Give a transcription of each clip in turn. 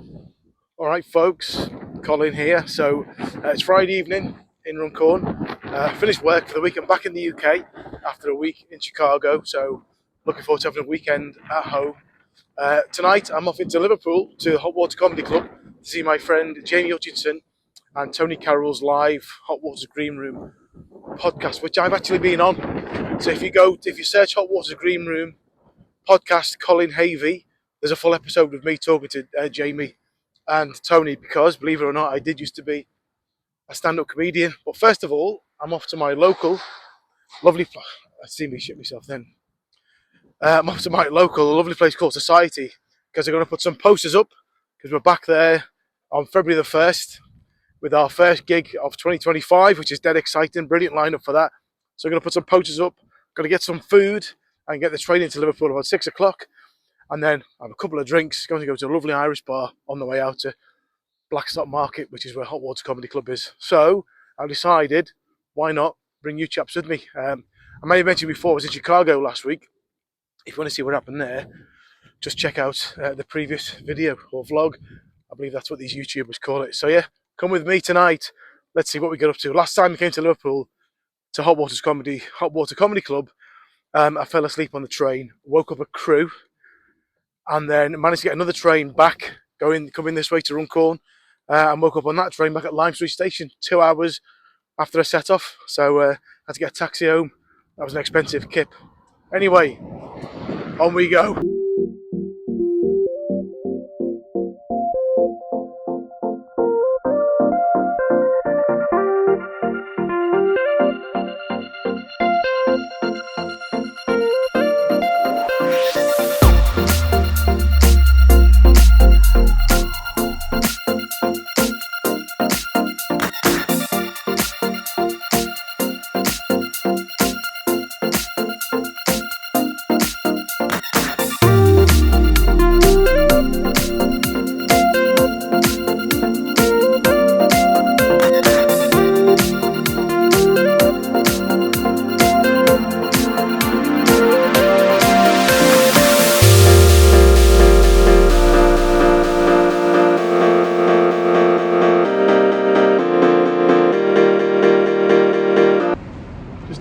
All right, folks, Colin here. So it's Friday evening in Runcorn. Finished work for the week. I'm back in the UK after a week in Chicago. So looking forward to having a weekend at home. Tonight I'm off into Liverpool to Hot Water Comedy Club to see my friend Jamie Hutchinson and Tony Carroll's live Hot Water's Green Room podcast, which I've actually been on. So if you search Hot Water's Green Room podcast, Colin Havey, there's a full episode with me talking to Jamie and Tony, because believe it or not, I did used to be a stand-up comedian. But first of all, I'm off to my local lovely. I see me shit myself then. I'm off to my local lovely place called Society, because they're going to put some posters up, because we're back there on February the 1st with our first gig of 2025, which is dead exciting. Brilliant lineup for that. So we're going to put some posters up, going to get some food and get the train into Liverpool about 6 o'clock. And then have a couple of drinks, going to go to a lovely Irish bar on the way out to Blackstock Market, which is where Hot Water Comedy Club is. So I decided, why not bring you chaps with me? I may have mentioned before, I was in Chicago last week. If you want to see what happened there, just check out the previous video or vlog. I believe that's what these YouTubers call it. So yeah, come with me tonight. Let's see what we get up to. Last time we came to Liverpool to Hot Water Comedy Club, I fell asleep on the train, woke up at Crewe, and then managed to get another train back, coming this way to Runcorn, and woke up on that train back at Lime Street Station 2 hours after I set off. So I had to get a taxi home. That was an expensive kip. Anyway, on we go.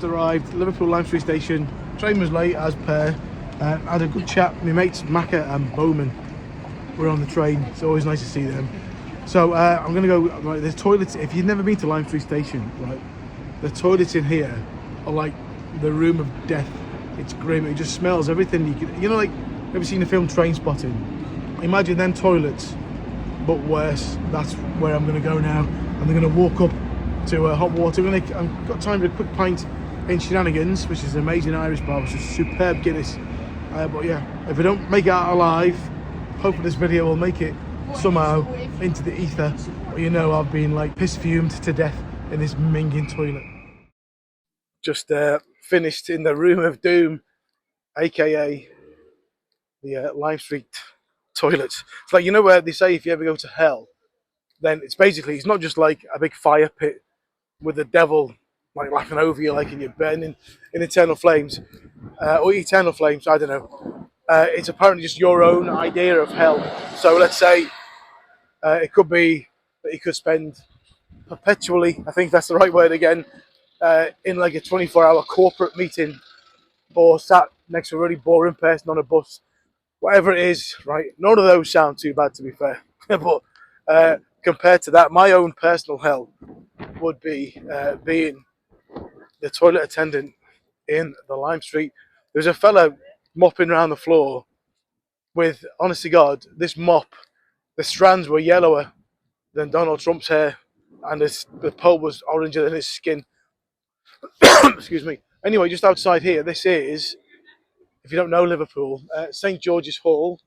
Arrived Liverpool Lime Street Station. Train was late as per. I had a good chat. My mates Macca and Bowman were on the train. It's always nice to see them. So I'm gonna go. Right, there's toilets. If you've never been to Lime Street Station, right, the toilets in here are like the room of death. It's grim. It just smells everything. You know, like, ever seen the film Trainspotting? Imagine them toilets, but worse. That's where I'm gonna go now. And they're gonna walk up to Hot Water. I've got time for a quick pint in Shenanigans, which is an amazing Irish bar, which is superb Guinness. But yeah, if we don't make it out alive, hopefully this video will make it somehow into the ether. But you know, I've been like piss fumed to death in this minging toilet. Just finished in the room of doom, aka the Lime Street toilets. It's like, you know where they say if you ever go to hell, then it's not just like a big fire pit with the devil like laughing over you, like in your burning in eternal flames, or eternal flames, I don't know. It's apparently just your own idea of hell. So let's say it could be that you could spend perpetually, I think that's the right word again, in like a 24-hour corporate meeting, or sat next to a really boring person on a bus. Whatever it is, right? None of those sound too bad, to be fair. But compared to that, my own personal hell would be being the toilet attendant in the Lime Street. There was a fella mopping around the floor with, honest to God, this mop, the strands were yellower than Donald Trump's hair, and the pole was oranger than his skin. Excuse me. Anyway, just outside here, this is, if you don't know Liverpool, St. George's Hall,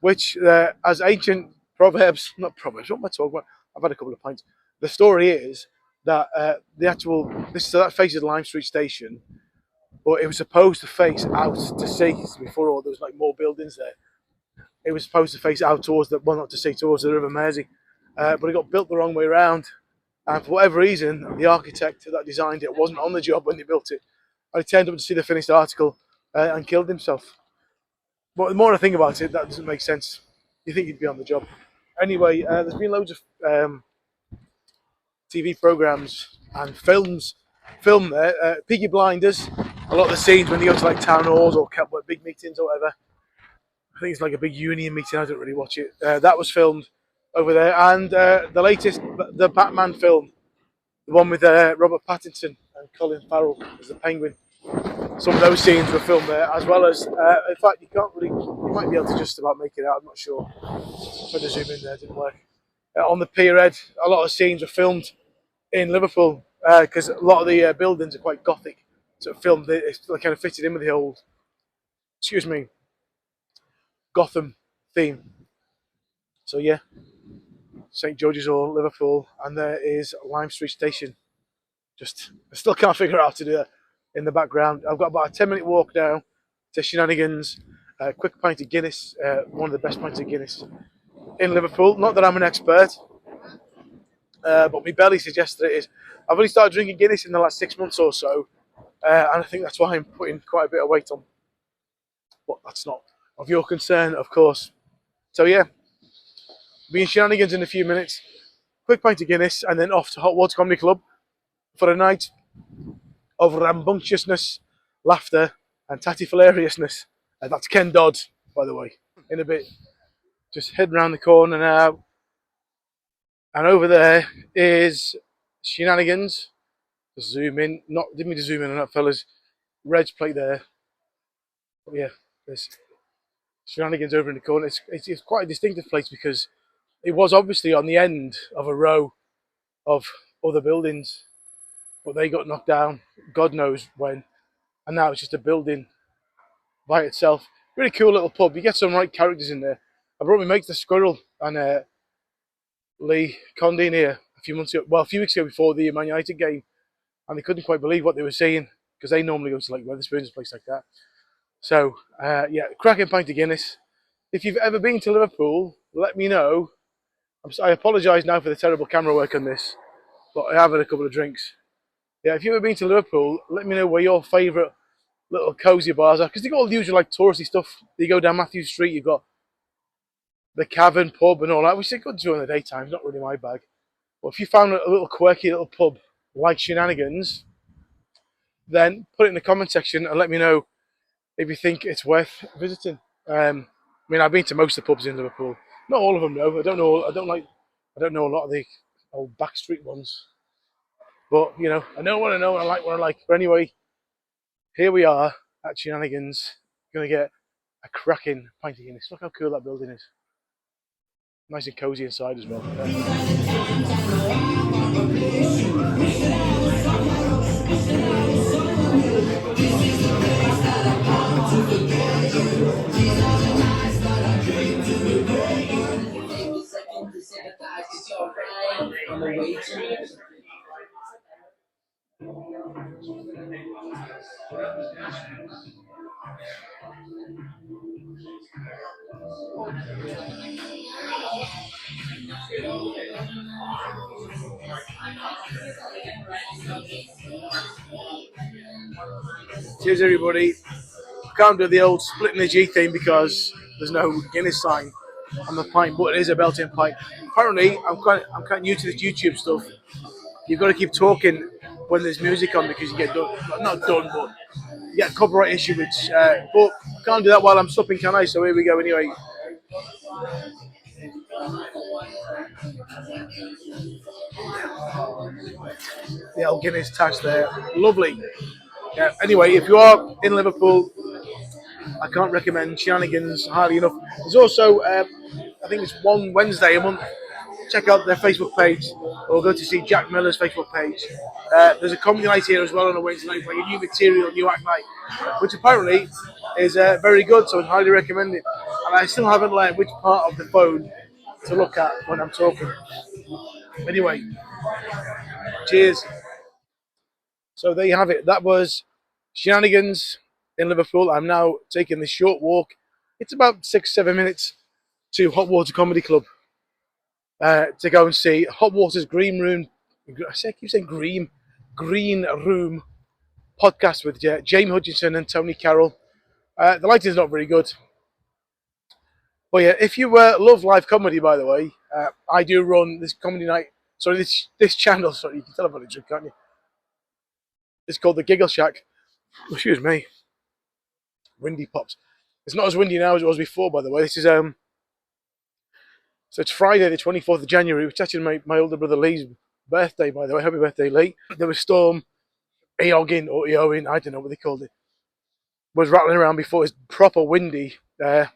which as ancient not proverbs, what am I talking about? I've had a couple of pints. The story is that that faces Lime Street Station, but it was supposed to face out to sea before all there was like more buildings there. It was supposed to face out towards not to sea, towards the River Mersey, but it got built the wrong way around, and for whatever reason, the architect that designed it wasn't on the job when they built it, and he turned up to see the finished article and killed himself. But the more I think about it, that doesn't make sense. You think he'd be on the job? Anyway, there's been loads of TV programs and films filmed there. Peaky Blinders, a lot of the scenes when they go to like town halls or big meetings or whatever. I think it's like a big union meeting. I don't really watch it. That was filmed over there, and the latest, the Batman film, the one with Robert Pattinson and Colin Farrell as the Penguin. Some of those scenes were filmed there, as well as, in fact, you might be able to just about make it out. I'm not sure. Trying to zoom in there, didn't work. On the pier head, a lot of scenes were filmed in Liverpool because a lot of the buildings are quite gothic, so it's kind of fitted in with the old, excuse me, Gotham theme. So yeah, St George's Hall, Liverpool, and there is Lime Street Station. I still can't figure out how to do that in the background. I've got about a 10-minute walk now to Shenanigans. Quick pint of Guinness, one of the best pints of Guinness in Liverpool. Not that I'm an expert, but my belly suggests that it is. I've only started drinking Guinness in the last 6 months or so, and I think that's why I'm putting quite a bit of weight on. But that's not of your concern, of course. So yeah, be in Shenanigans in a few minutes. Quick pint of Guinness, and then off to Hot Water Comedy Club for a night of rambunctiousness, laughter, and tatty-hilariousness. That's Ken Dodd, by the way, in a bit. Just heading around the corner now. And over there is Shenanigans. Just zoom in. Didn't mean to zoom in on that, fellas. Red's plate there. But yeah, there's Shenanigans over in the corner. It's quite a distinctive place because it was obviously on the end of a row of other buildings, but they got knocked down, God knows when, and now it's just a building by itself. Really cool little pub. You get some right characters in there. I brought my mate the Squirrel and Lee Condé in here a few weeks ago before the Man United game, and they couldn't quite believe what they were seeing because they normally go to like Wetherspoons and place like that. So yeah, cracking pint of Guinness. If you've ever been to Liverpool, let me know. I apologise now for the terrible camera work on this, but I have had a couple of drinks. Yeah, if you've ever been to Liverpool, let me know where your favourite little cosy bars are, because they got all the usual like touristy stuff. You go down Matthew Street, you've got the Cavern pub and all that, which is good during the daytime. It's not really my bag. But if you found a little quirky little pub like Shenanigans, then put it in the comment section and let me know if you think it's worth visiting. I mean, I've been to most of the pubs in Liverpool. Not all of them, though. I don't know a lot of the old backstreet ones. But you know, I know what I know, and I like what I like. But anyway, here we are at Shenanigans. Gonna get a cracking pint of Guinness. Look how cool that building is. Nice and cozy inside as well. Cheers, everybody. I can't do the old splitting the G thing because there's no Guinness sign on the pint, but it is a belting pint. Apparently, I'm quite new to this YouTube stuff. You've got to keep talking when there's music on because you get done. Not done, but you get a copyright issue. But I can't do that while I'm stopping, can I? So here we go. Anyway. The old Guinness tax there. Lovely. Yeah, anyway, if you are in Liverpool, I can't recommend Shenanigans highly enough. There's also, I think it's one Wednesday a month. Check out their Facebook page or go to see Jack Miller's Facebook page. There's a comedy night here as well on a Wednesday night, like a new material, new act night, which apparently is very good, so I highly recommend it. And I still haven't learned which part of the phone to look at when I'm talking. Anyway, cheers. So there you have it. That was Shenanigans in Liverpool. I'm now taking this short walk. It's about 6-7 minutes to Hot Water Comedy Club to go and see Hot Water's Green Room. I keep saying Green Room podcast with Jamie Hutchinson and Tony Carroll. The lighting is not very good. But yeah, if you love live comedy, by the way, I do run this comedy night. Sorry, this channel. Sorry, you can tell about it, can't you? It's called the Giggle Shack. Excuse me. Windy pops. It's not as windy now as it was before, by the way. This is so it's Friday the 24th of January, which is actually my older brother Lee's birthday, by the way. Happy birthday, Lee. There was storm Eogin or Eowyn, I don't know what they called it, was rattling around before. It's proper windy, but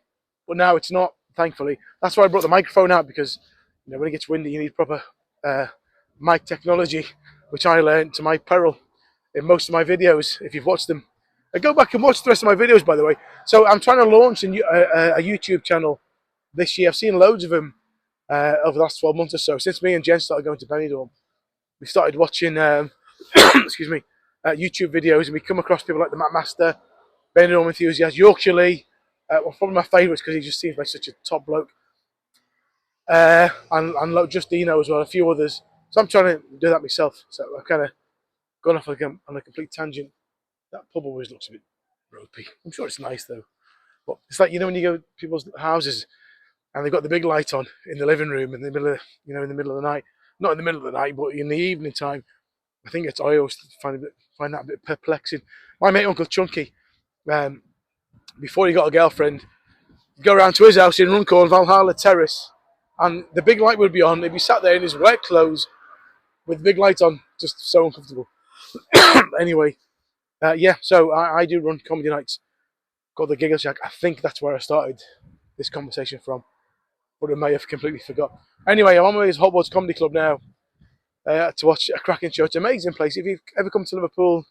now it's not, thankfully. That's why I brought the microphone out, because when it gets windy you need proper mic technology, which I learned to my peril in most of my videos, if you've watched them. Go back and watch the rest of my videos, by the way. So I'm trying to launch a YouTube channel this year. I've seen loads of them over the last 12 months or so. Since me and Jen started going to Benidorm, we started watching excuse me, YouTube videos, and we come across people like the Matt Master, Benidorm Enthusiast, Yorkshire Lee, well, probably my favourites because he just seems like such a top bloke, and Justino as well, a few others. So I'm trying to do that myself. So I've kind of gone off on a complete tangent. That pub always looks a bit ropey. I'm sure it's nice though. But it's like, when you go to people's houses and they've got the big light on in the living room in the middle of in the middle of the night. Not in the middle of the night, but in the evening time. I always find that a bit perplexing. My mate Uncle Chunky, before he got a girlfriend, he'd go around to his house in Runcorn, Valhalla Terrace, and the big light would be on. He'd be sat there in his wet clothes with the big light on, just so uncomfortable. Anyway, so I do run comedy nights called the Giggle Shack. I think that's where I started this conversation from, but I may have completely forgot. Anyway, I'm on my way to Hotwoods Comedy Club now to watch a cracking show. It's an amazing place. If you've ever come to Liverpool,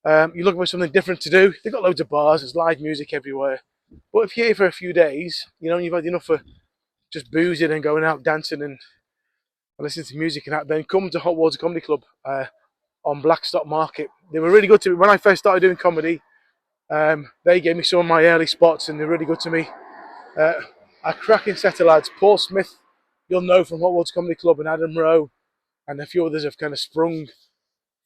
you're looking for something different to do. They've got loads of bars, there's live music everywhere. But if you're here for a few days, and you've had enough of just boozing and going out dancing and listening to music and that, then come to Hotwoods Comedy Club on Blackstock Market. They were really good to me when I first started doing comedy. They gave me some of my early spots, and they're really good to me. A cracking set of lads. Paul Smith, you'll know from Hotwoods Comedy Club, and Adam Rowe, and a few others have kind of sprung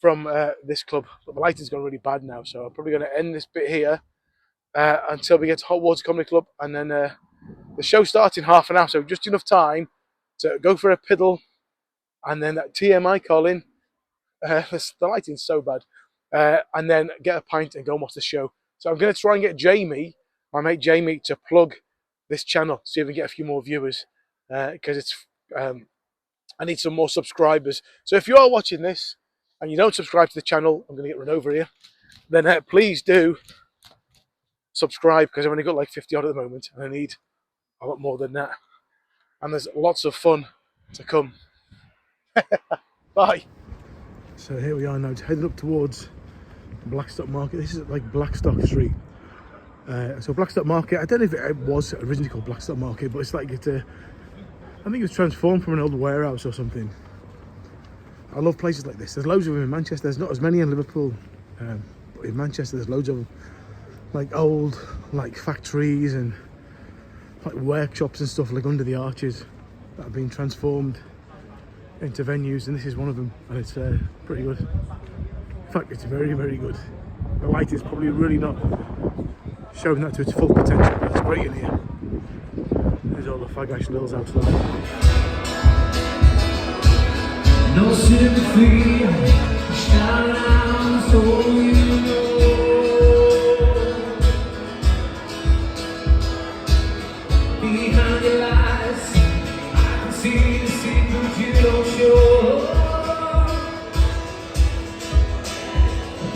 from this club. But the lighting's gone really bad now, so I'm probably going to end this bit here until we get to Hotwoods Comedy Club, and then the show starts in half an hour, so just enough time to go for a piddle, and then that TMI Colin. The lighting's so bad, and then get a pint and go and watch the show. So I'm going to try and get Jamie, my mate Jamie, to plug this channel, see if we can get a few more viewers, because it's I need some more subscribers. So if you are watching this and you don't subscribe to the channel, I'm going to get run over here, then please do subscribe, because I've only got like 50 odd at the moment, and I need a lot more than that. And there's lots of fun to come. Bye. So here we are now, heading up towards Blackstock Market. This is like Blackstock Street. So Blackstock Market, I don't know if it was originally called Blackstock Market, but it's like I think it was transformed from an old warehouse or something. I love places like this. There's loads of them in Manchester. There's not as many in Liverpool, but in Manchester there's loads of them. Like old factories and like workshops and stuff like under the arches that have been transformed into venues, and this is one of them, and it's pretty good. In fact, it's very, very good. The light is probably really not showing that to its full potential, but it's great in here. There's all the fagash lils outside. No sympathy, shouting out, so you know. Behind your lies, I can see the secrets you don't show.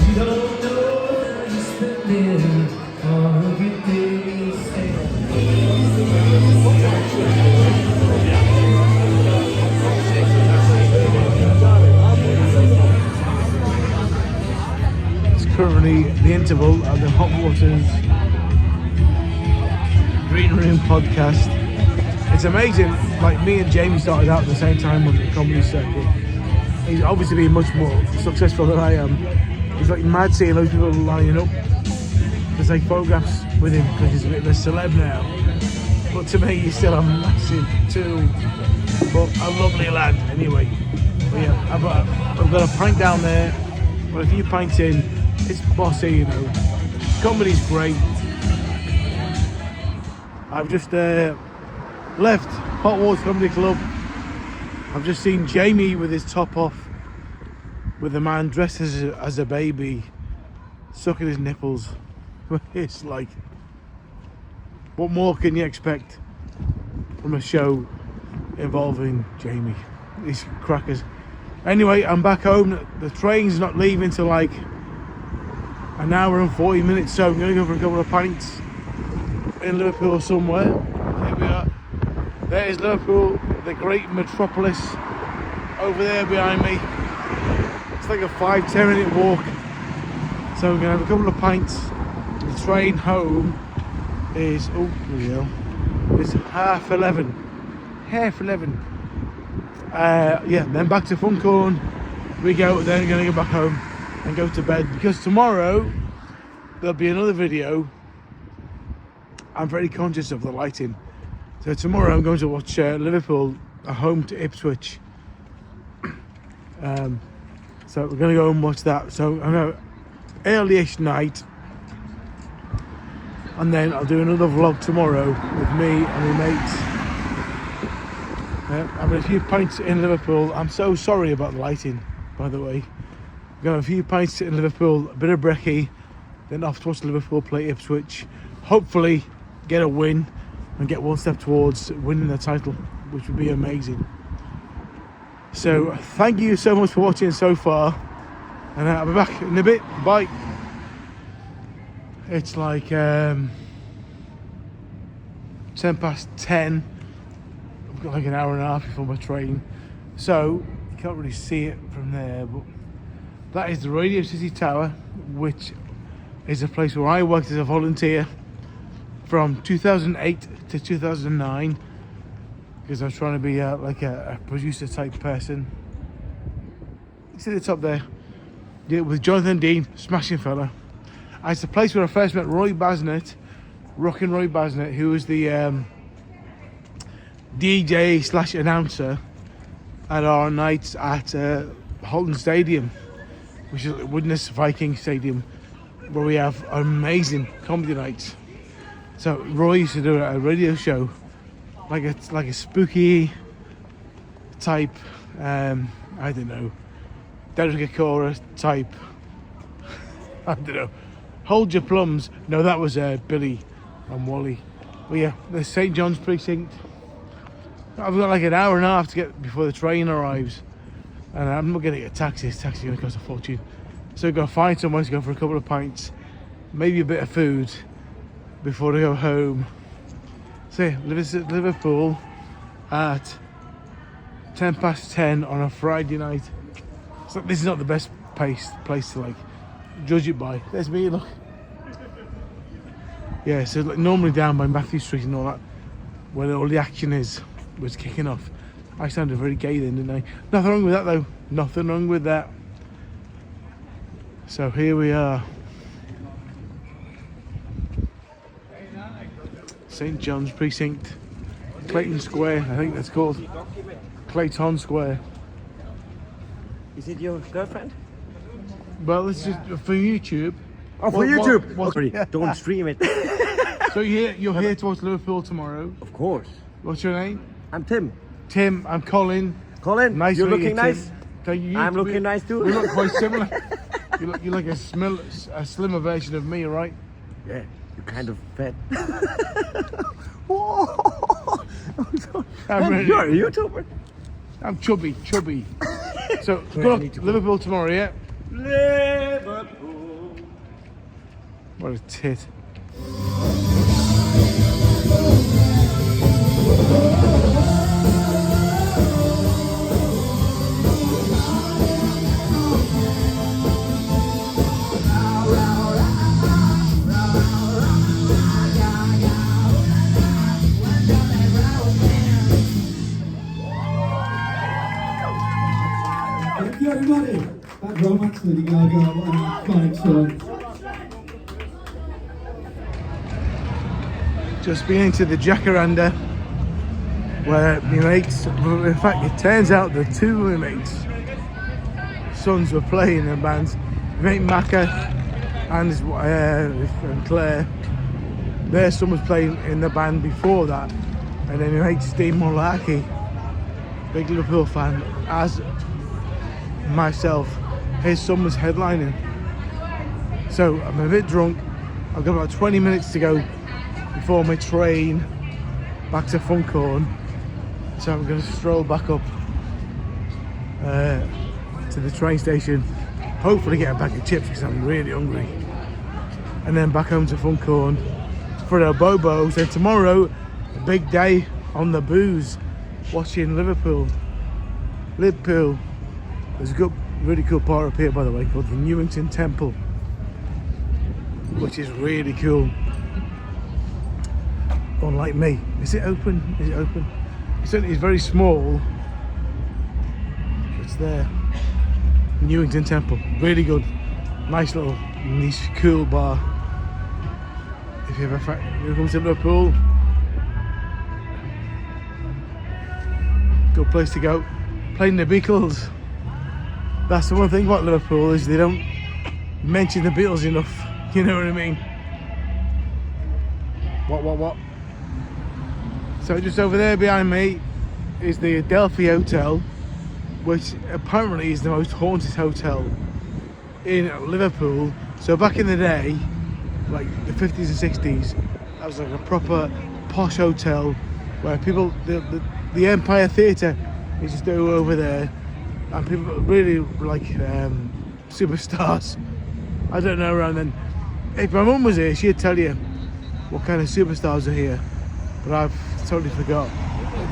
You don't know how you're spending all of your days. It's currently the interval of the Hot Waters Green Room podcast. It's amazing, like me and Jamie started out at the same time on the comedy circuit. He's obviously been much more successful than I am. He's like mad seeing those people lining up to take photographs with him because he's a bit of a celeb now. But to me, he's still a massive tool, but a lovely lad anyway. But yeah, I've got a pint down there, but a few pints in, it's bossy, Comedy's great. I've just left Hot Water Comedy Club. I've just seen Jamie with his top off, with a man dressed as a baby, sucking his nipples. It's like, what more can you expect from a show involving Jamie? These crackers. Anyway, I'm back home. The train's not leaving till like an hour and 40 minutes, so I'm going to go for a couple of pints in Liverpool somewhere. Here we are. There's Liverpool, the great metropolis, over there behind me. It's like a 5-10 minute walk. So we're going to have a couple of pints. The train home is, oh, it's 11:30. 11:30. Yeah, then back to Funcorn. We go, then we're going to go back home and go to bed, because tomorrow there'll be another video. I'm very conscious of the lighting. So tomorrow I'm going to watch Liverpool home to Ipswich. So we're going to go and watch that. So I'm going to early-ish night, and then I'll do another vlog tomorrow with me and my mates. Having a few pints in Liverpool. I'm so sorry about the lighting, by the way. We're going to have a few pints in Liverpool, a bit of brekkie, then off to watch Liverpool play Ipswich. Hopefully get a win and get one step towards winning the title, which would be amazing. So thank you so much for watching so far, and I'll be back in a bit. Bye. It's like 10 past 10. I've got like an hour and a half before my train, so you can't really see it from there, but that is the Radio City Tower, which is a place where I worked as a volunteer from 2008 to 2009, because I was trying to be like a producer type person. See the top there? Yeah, with Jonathan Dean, smashing fella. And it's the place where I first met Roy Basnett, Rockin' Roy Basnett, who was the DJ / announcer at our nights at Holton Stadium, which is Widnes Viking Stadium, where we have amazing comedy nights. So Roy used to do a radio show, like a spooky type, I don't know, Derek Acora type, I don't know, Hold Your Plums. No, that was Billy and Wally. But yeah, the St. Johns Precinct. I've got like an hour and a half to get before the train arrives, and I'm not getting a taxi. This taxi's going to cost a fortune. So I've got to find somewhere to go for a couple of pints, maybe a bit of food before I go home. So yeah, visit Liverpool at 10 past 10 on a Friday night. So this is not the best place to like judge it by. There's me, look. Yeah, so like normally down by Matthew Street and all that, where all the action was kicking off. I sounded very gay then, didn't I? Nothing wrong with that though. Nothing wrong with that. So here we are. St. John's Precinct. Clayton Square, I think that's called. Clayton Square. Is it your girlfriend? Well, this is for YouTube. Oh, for YouTube? Sorry, don't stream it. So you're here to watch Liverpool tomorrow? Of course. What's your name? I'm Tim. Tim, I'm Colin. Colin, Nice you're to meet looking you, nice. Tim. Thank you. I'm looking nice too. We look quite similar. You look like a slimmer version of me, right? Yeah, you're kind of fat. I'm ready. You're a YouTuber. I'm chubby. So good luck, Liverpool tomorrow, yeah? Liverpool. What a tit. Thank you everybody. That romance Lady Gaga, what an iconic song. Just been into the Jacaranda, where my mates, in fact it turns out that two of my mates' sons were playing in bands. My mate Macca and Claire, their son was playing in the band before that, And then my mate Steve Mullarkey, big Liverpool fan, as myself, his son was headlining. So I'm a bit drunk. I've got about 20 minutes to go before my train back to Funcorn. So I'm going to stroll back up to the train station, hopefully get a bag of chips because I'm really hungry, and then back home to Funcorn for the Bobos. Then tomorrow, a big day on the booze, watching Liverpool. There's a good, really cool park up here, by the way, called the Newington Temple, which is really cool. Unlike me, is it open? Is it open? It's very small. It's there. Newington Temple, really good, nice little niche, cool bar. If you ever come to Liverpool, good place to go. Playing the Beatles. That's the one thing about Liverpool, is they don't mention the Beatles enough. You know what I mean? What? So just over there behind me is the Adelphi Hotel, which apparently is the most haunted hotel in Liverpool. So back in the day, like the 50s and 60s, that was like a proper posh hotel where people, the Empire Theatre is just over there, and people really like superstars. I don't know around then. If my mum was here, she'd tell you what kind of superstars are here, but I've totally forgot.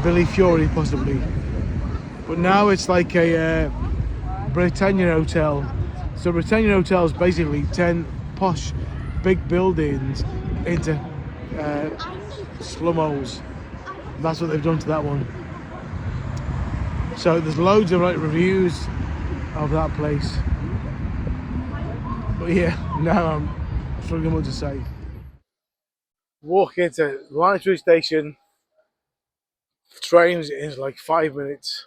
Billy Fury possibly. But now it's like a Britannia Hotel. So Britannia Hotel is basically 10 posh big buildings into slum holes. That's what they've done to that one. So there's loads of like reviews of that place. But yeah, now I'm struggling what to say. Walk into Liverpool station. Trains in like 5 minutes.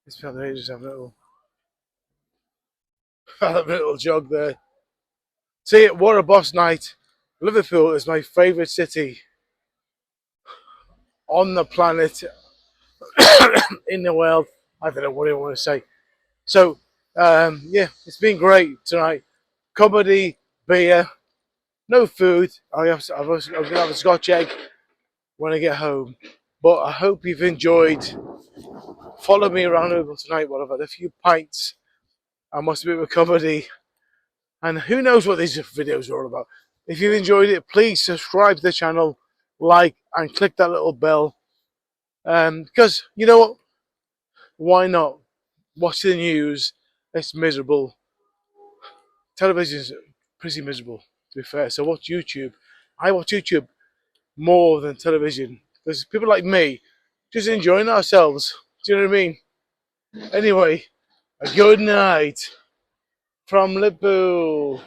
It's felt like just have a little jog there. See, what a boss night. Liverpool is my favourite city on the planet, in the world. I don't know what I want to say. So, yeah, it's been great tonight. Comedy, beer, no food. I'm going to have a Scotch egg when I get home. But I hope you've enjoyed. Follow me around over tonight while I've had a few pints. I must be with comedy. And who knows what these videos are all about. If you've enjoyed it, please subscribe to the channel, like, and click that little bell. Because, you know what? Why not? Watch the news. It's miserable. Television's pretty miserable, to be fair. So watch YouTube. I watch YouTube more than television. Because people like me just enjoying ourselves. Do you know what I mean? Anyway, a good night from Liverpool.